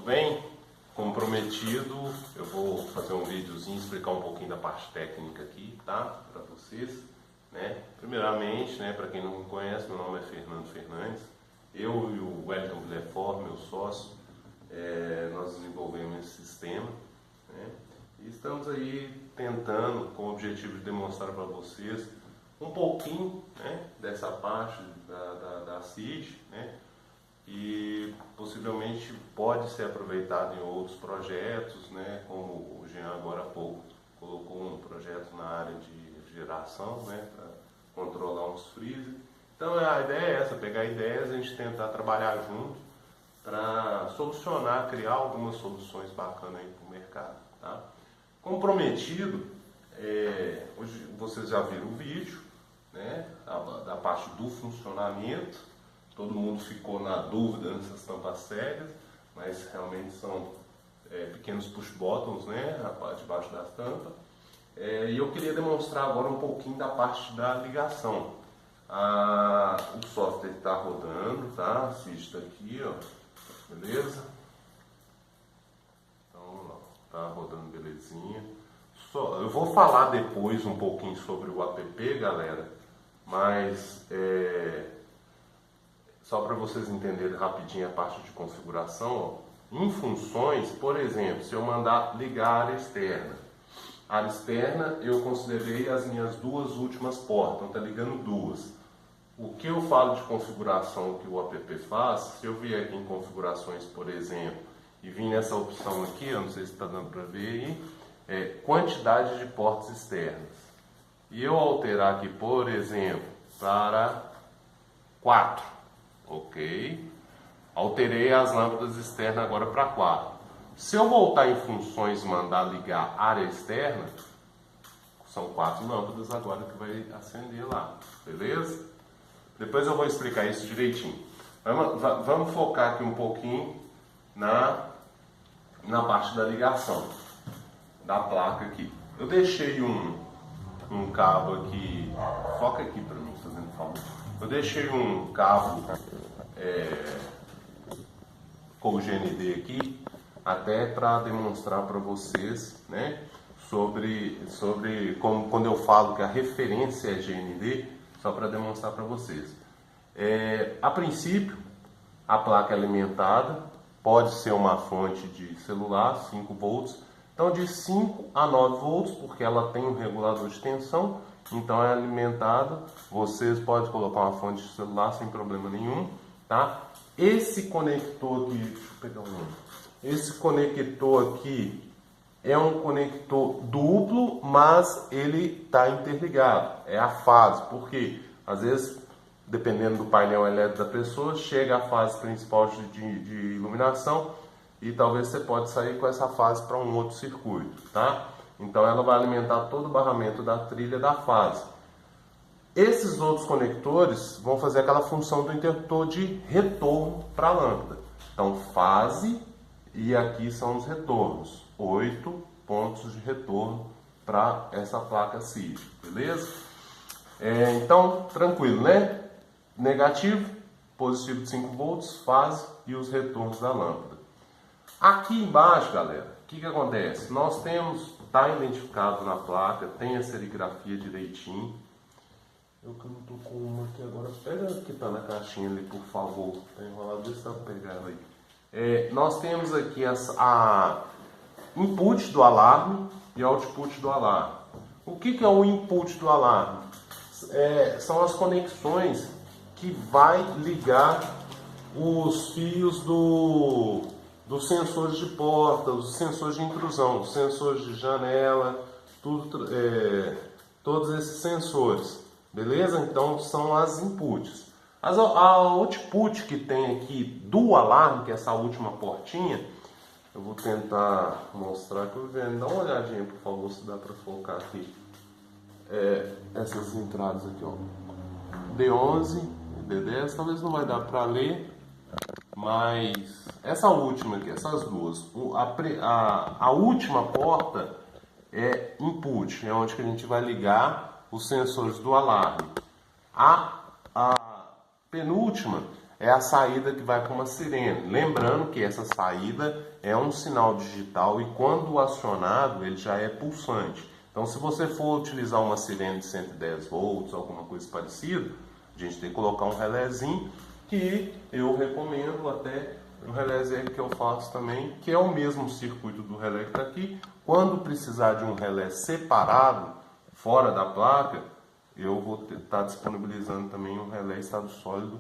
bem? Como prometido, eu vou fazer um videozinho, explicar um pouquinho da parte técnica aqui, tá? Para vocês, né? Primeiramente, né, para quem não me conhece, meu nome é Fernando Fernandes. Eu e o Wellington Villefort, meu sócio, nós desenvolvemos esse sistema, né? E estamos aí tentando, com o objetivo de demonstrar para vocês um pouquinho, né, dessa parte da CID, né? E possivelmente pode ser aproveitado em outros projetos, né, como o Jean agora há pouco colocou um projeto na área de refrigeração, né, para controlar uns freezer. Então a ideia é essa, pegar ideias e a gente tentar trabalhar junto para solucionar, criar algumas soluções bacanas aí para o mercado, tá? Como prometido, hoje vocês já viram o vídeo, né, da parte do funcionamento. Todo mundo ficou na dúvida nessas tampas cegas, mas realmente são pequenos push buttons, né, debaixo das tampas. E eu queria demonstrar agora um pouquinho da parte da ligação. O software está rodando, tá? Assiste aqui, ó, beleza? Então, tá rodando belezinha. Eu vou falar depois um pouquinho sobre o app, galera, mas só para vocês entenderem rapidinho a parte de configuração, ó. Em funções, por exemplo, se eu mandar ligar a área externa eu considerei as minhas duas últimas portas, então está ligando duas. O que eu falo de configuração que o app faz, se eu vier aqui em configurações, por exemplo, e vir nessa opção aqui, eu não sei se está dando para ver aí, quantidade de portas externas. E eu alterar aqui, por exemplo, para 4. Ok. Alterei as lâmpadas externas agora para 4. Se eu voltar em funções e mandar ligar área externa, são 4 lâmpadas agora que vai acender lá. Beleza? Depois eu vou explicar isso direitinho. Vamos focar aqui um pouquinho na parte da ligação da placa aqui. Eu deixei um cabo aqui. Foca aqui para mim, fazendo favor. Eu deixei um cabo com o GND aqui, até para demonstrar para vocês, né, sobre como, quando eu falo que a referência é GND, só para demonstrar para vocês. A princípio, a placa é alimentada, pode ser uma fonte de celular, 5 volts, então de 5 a 9 volts, porque ela tem um regulador de tensão, então é alimentada. Vocês podem colocar uma fonte de celular sem problema nenhum, tá? Esse conector aqui, deixa eu pegar esse conector aqui é um conector duplo, mas ele está interligado, é a fase, porque às vezes, dependendo do painel elétrico da pessoa, chega a fase principal de iluminação e talvez você pode sair com essa fase para um outro circuito, tá? Então ela vai alimentar todo o barramento da trilha da fase. Esses outros conectores vão fazer aquela função do interruptor de retorno para a lâmpada. Então fase, e aqui são os retornos. 8 pontos de retorno para essa placa CID, beleza? Então, tranquilo, né? Negativo, positivo de 5 volts, fase e os retornos da lâmpada. Aqui embaixo, galera, o que acontece? Nós temos, está identificado na placa, tem a serigrafia direitinho. Eu que não estou com uma aqui agora, pega que está na caixinha ali, por favor. Está enrolado, deixa eu pegar ela aí. Nós temos aqui a input do alarme e output do alarme. O que é o input do alarme? São as conexões que vai ligar os fios dos sensores de porta, os sensores de intrusão, os sensores de janela, todos esses sensores. Beleza? Então são as inputs. A output que tem aqui do alarme, que é essa última portinha, eu vou tentar mostrar aqui. Dá uma olhadinha, por favor, se dá para focar aqui. Essas entradas aqui, ó. D11 e D10, talvez não vai dar para ler, mas essa última aqui, essas duas, a última porta é input, é onde que a gente vai ligar os sensores do alarme. A penúltima é a saída que vai para uma sirene. Lembrando que essa saída é um sinal digital e quando acionado ele já é pulsante. Então se você for utilizar uma sirene de 110 volts, alguma coisa parecida, a gente tem que colocar um relézinho, que eu recomendo até um relézinho que eu faço também, que é o mesmo circuito do relé que está aqui. Quando precisar de um relé separado, fora da placa, eu vou estar disponibilizando também um relé estado sólido,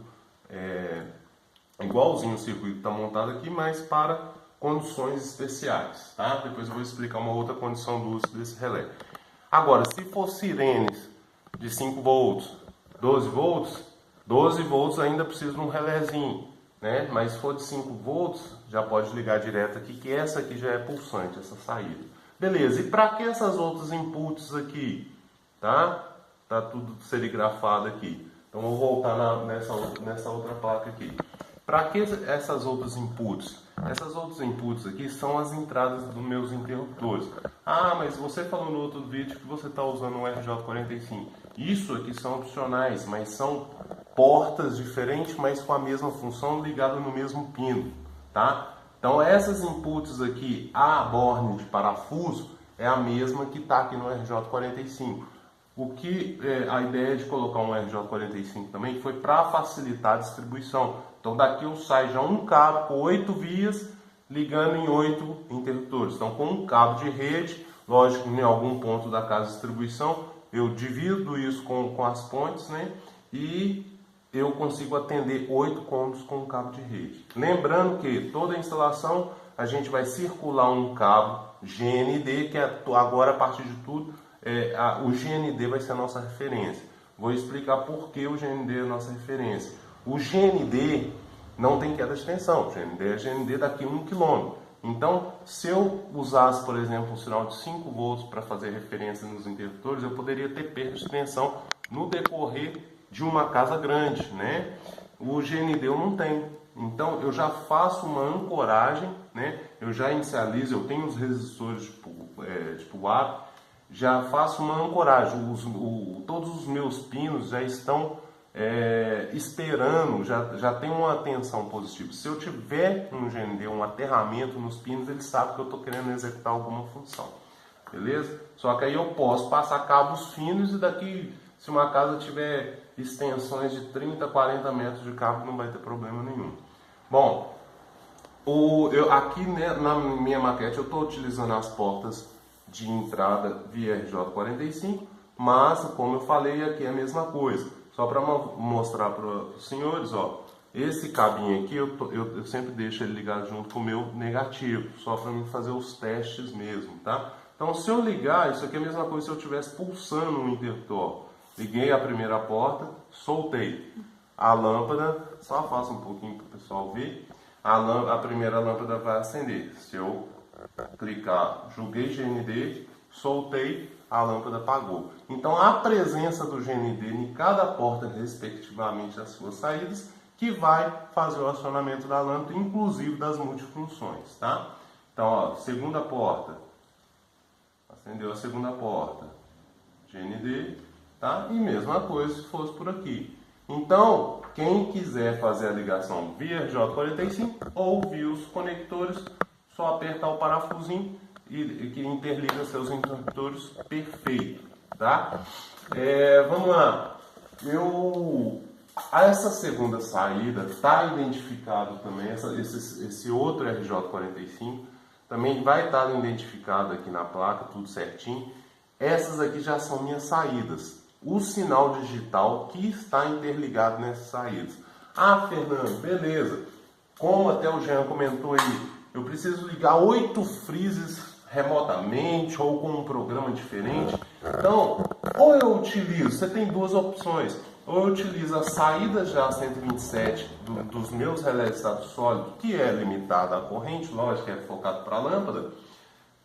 igualzinho o circuito está montado aqui, mas para condições especiais, tá? Depois eu vou explicar uma outra condição do uso desse relé. Agora, se for sirenes de 5 volts, 12 volts, 12 volts ainda precisa de um relézinho, né? Mas se for de 5 volts, já pode ligar direto aqui, que essa aqui já é pulsante, essa saída. Beleza, e para que essas outras inputs aqui? Tá? Tá tudo serigrafado aqui. Então vou voltar nessa outra placa aqui. Para que essas outras inputs? Essas outras inputs aqui são as entradas dos meus interruptores. Ah, mas você falou no outro vídeo que você está usando um RJ45. Isso aqui são opcionais, mas são portas diferentes, mas com a mesma função ligada no mesmo pino, tá? Então essas inputs aqui, a borne de parafuso é a mesma que está aqui no RJ45. O que a ideia de colocar um RJ45 também foi para facilitar a distribuição. Então daqui eu saio já um cabo com 8 vias ligando em 8 interruptores. Então com um cabo de rede, lógico, em algum ponto da casa de distribuição, eu divido isso com as pontes, né? E eu consigo atender 8 cômodos com um cabo de rede. Lembrando que toda a instalação a gente vai circular um cabo GND, que agora a partir de tudo o GND vai ser a nossa referência. Vou explicar por que o GND é a nossa referência. O GND não tem queda de tensão, o GND é GND daqui a 1 km. Então, se eu usasse, por exemplo, um sinal de 5 volts para fazer referência nos interruptores, eu poderia ter perda de tensão no decorrer de uma casa grande, né? O GND eu não tenho. Então, eu já faço uma ancoragem, né? Eu já inicializo, eu tenho os resistores tipo WAP, já faço uma ancoragem. Todos os meus pinos já estão esperando, já tem uma tensão positiva. Se eu tiver um GND, um aterramento nos pinos, ele sabe que eu estou querendo executar alguma função. Beleza? Só que aí eu posso passar cabos finos e daqui, se uma casa tiver extensões de 30, 40 metros de cabo, não vai ter problema nenhum. Bom, aqui, né, na minha maquete eu estou utilizando as portas de entrada via RJ45, mas como eu falei aqui é a mesma coisa. Só para mostrar para os senhores, ó, esse cabinho aqui eu sempre deixo ele ligado junto com o meu negativo, só para mim fazer os testes mesmo, tá? Então se eu ligar, isso aqui é a mesma coisa se eu estivesse pulsando um interruptor. Liguei a primeira porta, soltei a lâmpada, só faço um pouquinho para o pessoal ver, a primeira lâmpada vai acender. Se eu clicar, joguei GND, soltei, a lâmpada apagou. Então a presença do GND em cada porta, respectivamente das suas saídas, que vai fazer o acionamento da lâmpada, inclusive das multifunções, tá? Então, ó, segunda porta, acendeu a segunda porta, GND, tá? E mesma coisa se fosse por aqui. Então, quem quiser fazer a ligação via RJ45 ou via os conectores, só apertar o parafusinho e que interliga seus interruptores perfeito, tá? Vamos lá. Essa segunda saída está identificado também, esse outro RJ45 também vai estar identificado aqui na placa, tudo certinho. Essas aqui já são minhas saídas. O sinal digital que está interligado nessas saídas. Ah, Fernando, beleza. Como até o Jean comentou aí, eu preciso ligar 8 freezes remotamente ou com um programa diferente. Então, ou eu utilizo, você tem duas opções. Ou eu utilizo a saída já 127 dos meus relés de estado sólido, que é limitada à corrente, lógico que é focado para a lâmpada,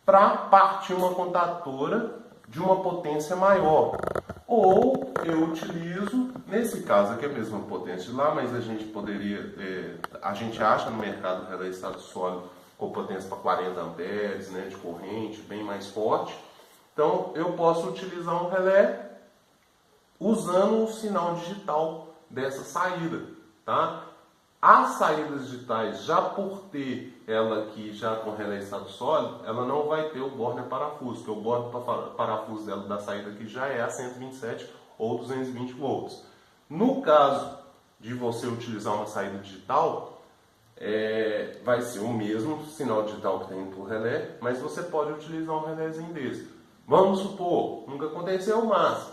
para partir uma contatora de uma potência maior. Ou eu utilizo, nesse caso aqui é a mesma potência de lá, mas a gente poderia, a gente acha no mercado relé de estado sólido com potência para 40 amperes, né, de corrente, bem mais forte. Então eu posso utilizar um relé usando o sinal digital dessa saída, tá? As saídas digitais, já por ter ela aqui já com relé estado sólido, ela não vai ter o borne parafuso, porque o borne parafuso dela da saída aqui já é a 127 ou 220 volts. No caso de você utilizar uma saída digital, vai ser o mesmo sinal digital que tem por relé, mas você pode utilizar um relézinho desse. Vamos supor, nunca aconteceu, mas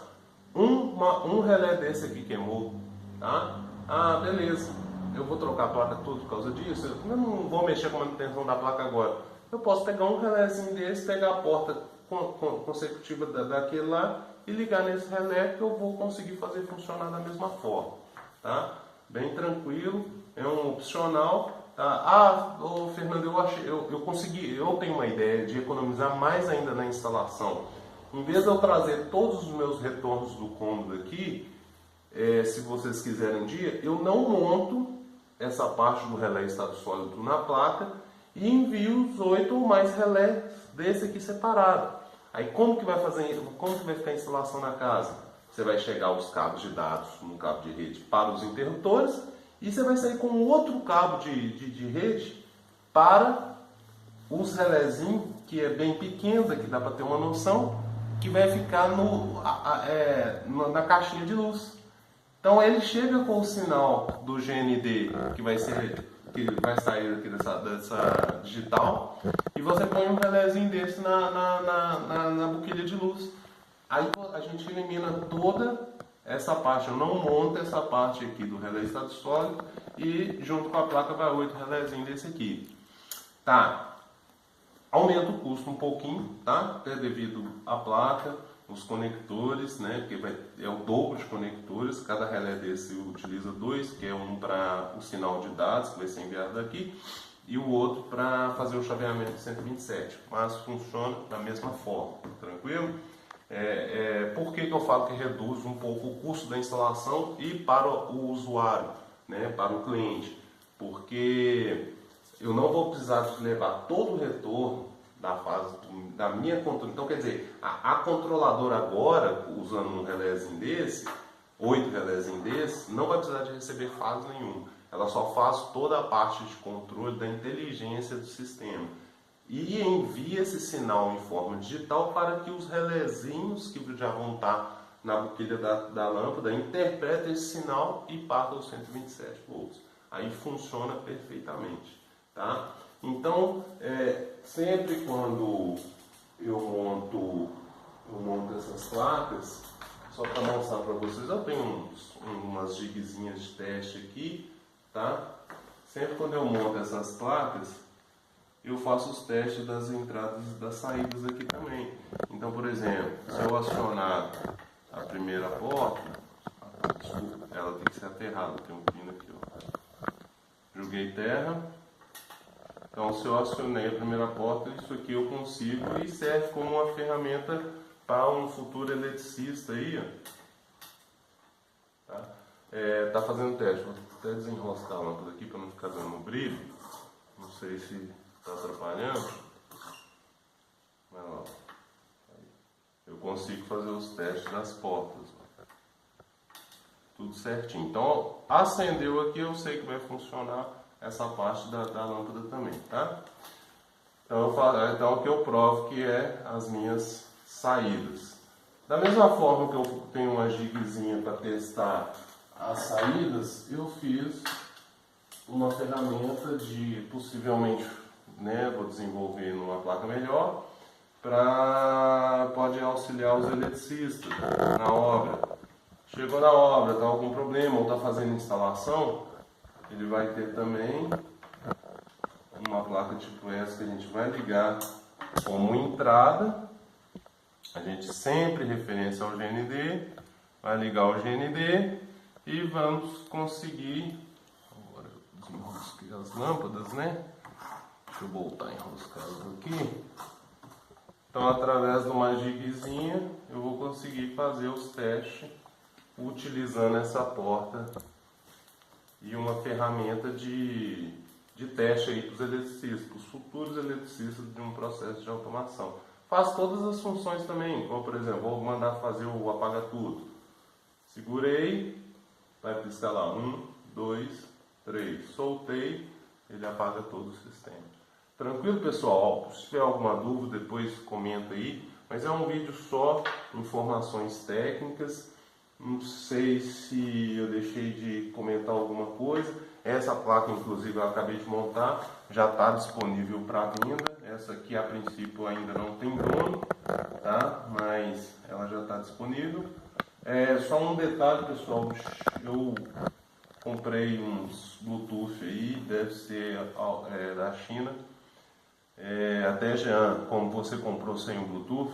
um relé desse aqui queimou, tá? Ah, beleza. Eu vou trocar a placa toda por causa disso? Eu não vou mexer com a manutenção da placa agora. Eu posso pegar um relézinho desse, pegar a porta consecutiva daquele lá e ligar nesse relé que eu vou conseguir fazer funcionar da mesma forma. Tá? Bem tranquilo, é um opcional. Tá? Fernando, eu tenho uma ideia de economizar mais ainda na instalação. Em vez de eu trazer todos os meus retornos do cômodo aqui, se vocês quiserem um dia, eu não monto essa parte do relé estado sólido na placa e envio os 8 ou mais relés desse aqui separado. Aí como que vai ficar a instalação na casa? Você vai chegar os cabos de dados no cabo de rede para os interruptores e você vai sair com outro cabo de rede para os relézinhos, que é bem pequeno, que dá para ter uma noção, que vai ficar na caixinha de luz. Então ele chega com o sinal do GND que vai sair aqui dessa digital, e você põe um relézinho desse na boquilha de luz. Aí a gente elimina toda essa parte, eu não monto essa parte aqui do relé estado sólido, e junto com a placa vai 8 relézinhos desse aqui. Tá? Aumenta o custo um pouquinho, tá? Devido à placa, os conectores, né? Porque é o dobro de conectores, cada relé desse utiliza 2, que é um para o sinal de dados que vai ser enviado daqui, e o outro para fazer o chaveamento de 127, mas funciona da mesma forma, tranquilo? Por que eu falo que reduz um pouco o custo da instalação e para o usuário, né? Para o cliente? Porque eu não vou precisar levar todo o retorno da fase da minha controle. Então, quer dizer, a controladora agora, usando um relézinho desse, 8 relézinhos desse, não vai precisar de receber fase nenhuma. Ela só faz toda a parte de controle da inteligência do sistema e envia esse sinal em forma digital para que os relézinhos que já vão estar na boquilha da lâmpada interpretem esse sinal e partam os 127 volts. Aí funciona perfeitamente. Tá? Então, sempre quando eu monto essas placas, só para mostrar para vocês, eu tenho umas jigzinhas de teste aqui, tá? Sempre quando eu monto essas placas, eu faço os testes das entradas e das saídas aqui também. Então, por exemplo, se eu acionar a primeira porta, desculpa, ela tem que ser aterrada, tem um pino aqui, ó. Joguei terra. Então, se eu acionei a primeira porta, isso aqui eu consigo e serve como uma ferramenta para um futuro eletricista aí, ó. Tá fazendo teste. Vou até desenroscar a lâmpada aqui para não ficar dando brilho. Não sei se está atrapalhando. Mas, ó, eu consigo fazer os testes das portas. Ó. Tudo certinho. Então, acendeu aqui, eu sei que vai funcionar essa parte da lâmpada também, tá? Então aqui eu provo que é as minhas saídas. Da mesma forma que eu tenho uma jigzinha para testar as saídas, eu fiz uma ferramenta de, possivelmente, né, vou desenvolver numa placa melhor, pode auxiliar os eletricistas na obra. Chegou na obra, está algum problema ou está fazendo instalação, ele vai ter também uma placa tipo essa que a gente vai ligar como entrada. A gente sempre referência ao GND, vai ligar o GND e vamos conseguir. Agora eu desenrosquei as lâmpadas, né? Deixa eu voltar a enroscá-las aqui. Então, através de uma jigzinha, eu vou conseguir fazer os testes utilizando essa porta e uma ferramenta de teste aí para os eletricistas, para os futuros eletricistas de um processo de automação. Faz todas as funções também, como por exemplo, vou mandar fazer o apaga tudo. Segurei, vai piscar lá 1, 2, 3. Soltei, ele apaga todo o sistema. Tranquilo, pessoal? Se tiver alguma dúvida, depois comenta aí. Mas é um vídeo só, informações técnicas. Não sei se eu deixei de comentar alguma coisa. Essa placa, inclusive, eu acabei de montar, já está disponível para venda. Essa aqui, a princípio, ainda não tem dono, tá? Mas ela já está disponível. Só um detalhe, pessoal, eu comprei uns Bluetooth aí, deve ser da China. Até Jean, como você comprou sem o Bluetooth,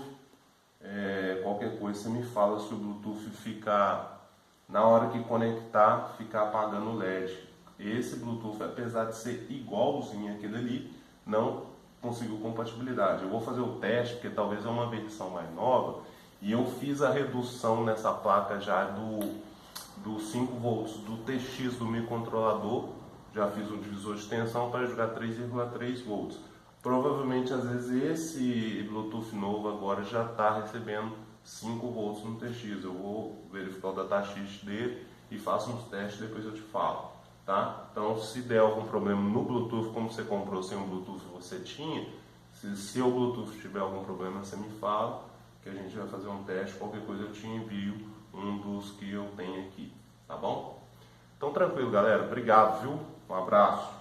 qualquer coisa você me fala se o Bluetooth ficar, na hora que conectar, ficar apagando o LED. Esse Bluetooth, apesar de ser igualzinho aquele ali, não conseguiu compatibilidade. Eu vou fazer o teste, porque talvez é uma versão mais nova, e eu fiz a redução nessa placa já do 5 volts do TX do microcontrolador, já fiz um divisor de tensão para jogar 3,3 volts. Provavelmente, às vezes, esse Bluetooth novo agora já está recebendo 5 volts no TX. Eu vou verificar o datasheet dele e faço uns testes, depois eu te falo, tá? Então, se der algum problema no Bluetooth, como você comprou sem o Bluetooth você tinha, se o Bluetooth tiver algum problema, você me fala, que a gente vai fazer um teste. Qualquer coisa eu te envio um dos que eu tenho aqui, tá bom? Então, tranquilo, galera. Obrigado, viu? Um abraço.